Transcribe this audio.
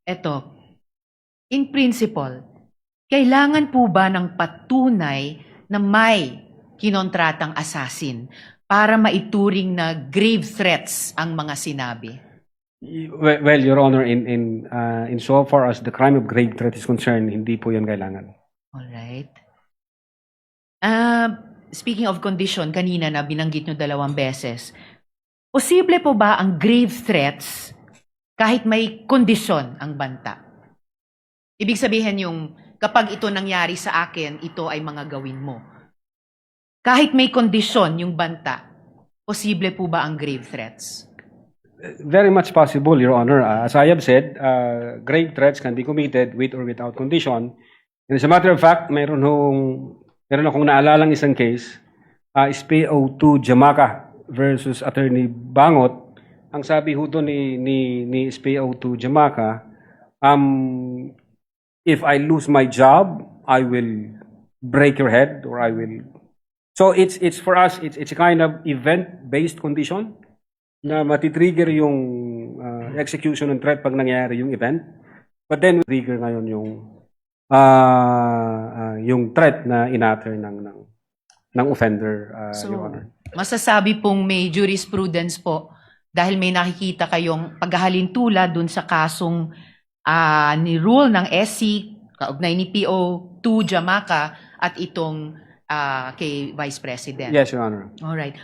Eto, in principle, kailangan po ba ng patunay na may kinontratang assassin para maituring na grave threats ang mga sinabi? Well, Your Honor, in so far as the crime of grave threat is concerned, hindi po yan kailangan. Alright. Speaking of condition, kanina na binanggit nyo 2 beses, posible po ba ang grave threats kahit may kondisyon ang banta? Ibig sabihin yung kapag ito nangyari sa akin, ito ay mga gawin mo. Kahit may kondisyon yung banta, posible po ba ang grave threats? Very much possible, Your Honor. As I have said, grave threats can be committed with or without condition. And as a matter of fact, meron akong naalalang isang case, SPO2 Jamaica versus Attorney Bangot. Ang sabi ho doon ni SPO2 Jamaica, if I lose my job, I will break your head, or I will. So it's for us, it's a kind of event-based condition na matitrigger yung execution ng threat pag nangyayari yung event. But then trigger ngayon yung threat na inatter ng offender, So, Your Honor. masasabi pong may jurisprudence po dahil may nakikita kayong paghahalintula dun sa kasong ni rule ng SC, kaugnay ni PO2 Jamaica at itong kay Vice President. Yes, Your Honor. Alright.